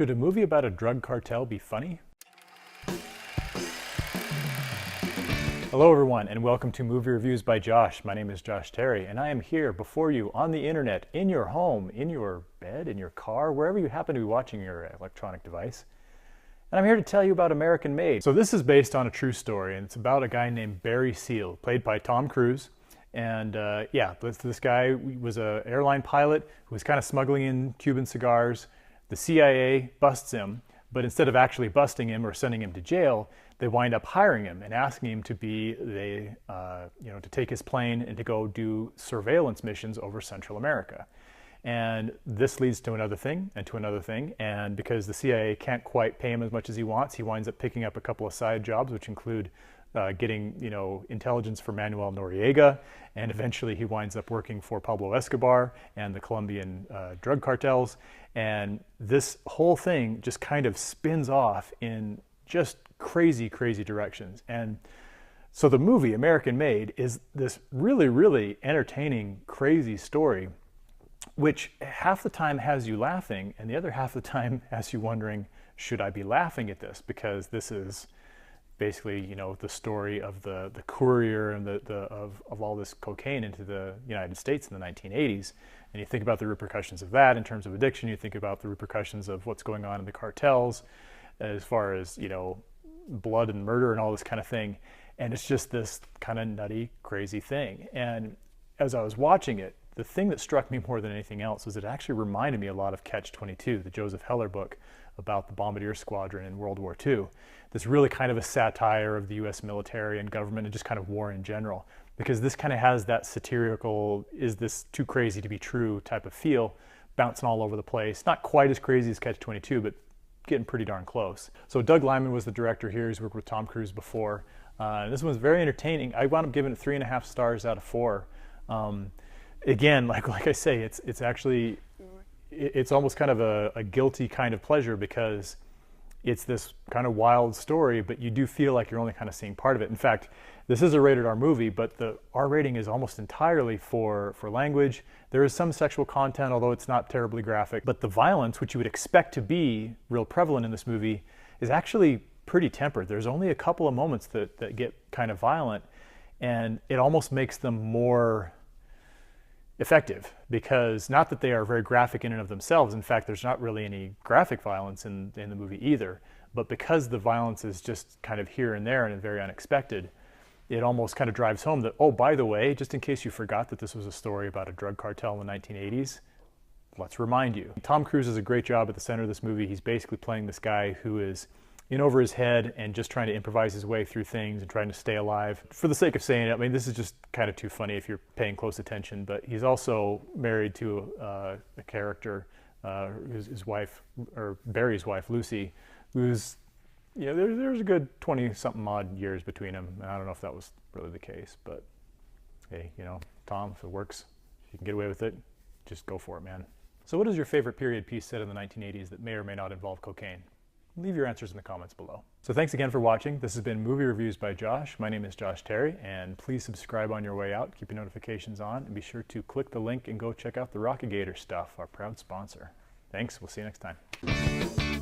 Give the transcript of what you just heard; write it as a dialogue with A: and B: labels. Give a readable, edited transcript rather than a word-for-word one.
A: Should a movie about a drug cartel be funny? Hello everyone, and welcome to Movie Reviews by Josh. My name is Josh Terry, and I am here before you on the internet, in your home, in your bed, in your car, wherever you happen to be watching your electronic device. And I'm here to tell you about American Made. So this is based on a true story, and it's about a guy named Barry Seal, played by Tom Cruise. And this guy was an airline pilot who was kind of smuggling in Cuban cigars. The CIA busts him, but instead of actually busting him or sending him to jail, they wind up hiring him and asking him to be to take his plane and to go do surveillance missions over Central America. And this leads to another thing and to another thing. And because the CIA can't quite pay him as much as he wants, he winds up picking up a couple of side jobs, which include getting intelligence for Manuel Noriega, and eventually he winds up working for Pablo Escobar and the Colombian drug cartels. And this whole thing just kind of spins off in just crazy directions. And so the movie American Made is this really entertaining, crazy story, which half the time has you laughing and the other half the time has you wondering, should I be laughing at this? Because this is basically, the story of the courier and of all this cocaine into the United States in the 1980s. And you think about the repercussions of that in terms of addiction. You think about the repercussions of what's going on in the cartels as far as, blood and murder and all this kind of thing. And it's just this kind of nutty, crazy thing. And as I was watching it, the thing that struck me more than anything else was it actually reminded me a lot of Catch-22, the Joseph Heller book about the Bombardier Squadron in World War II. This really kind of a satire of the US military and government and just kind of war in general, because this kind of has that satirical, is this too crazy to be true type of feel, bouncing all over the place. Not quite as crazy as Catch-22, but getting pretty darn close. So Doug Liman was the director here. He's worked with Tom Cruise before. This one's very entertaining. I wound up giving it 3.5 stars out of 4. Again, like I say, it's actually, it's almost kind of a guilty kind of pleasure, because it's this kind of wild story, but you do feel like you're only kind of seeing part of it. In fact, this is a rated R movie, but the R rating is almost entirely for language. There is some sexual content, although it's not terribly graphic, but the violence, which you would expect to be real prevalent in this movie, is actually pretty tempered. There's only a couple of moments that get kind of violent, and it almost makes them more effective, because not that they are very graphic in and of themselves. In fact, there's not really any graphic violence in the movie either, but because the violence is just kind of here and there and very unexpected, it almost kind of drives home that, oh, by the way, just in case you forgot that this was a story about a drug cartel in the 1980s, let's remind you. Tom Cruise does a great job at the center of this movie. He's basically playing this guy who is in over his head and just trying to improvise his way through things and trying to stay alive. For the sake of saying it, I mean, this is just kind of too funny if you're paying close attention, but he's also married to a character, his wife, or Barry's wife, Lucy, who's, there's a good 20-something odd years between them. I don't know if that was really the case, but hey, Tom, if it works, if you can get away with it, just go for it, man. So what is your favorite period piece set in the 1980s that may or may not involve cocaine? Leave your answers in the comments below. So thanks again for watching. This has been Movie Reviews by Josh. My name is Josh Terry, and please subscribe on your way out. Keep your notifications on, and be sure to click the link and go check out the Rockigator stuff, our proud sponsor. Thanks. We'll see you next time.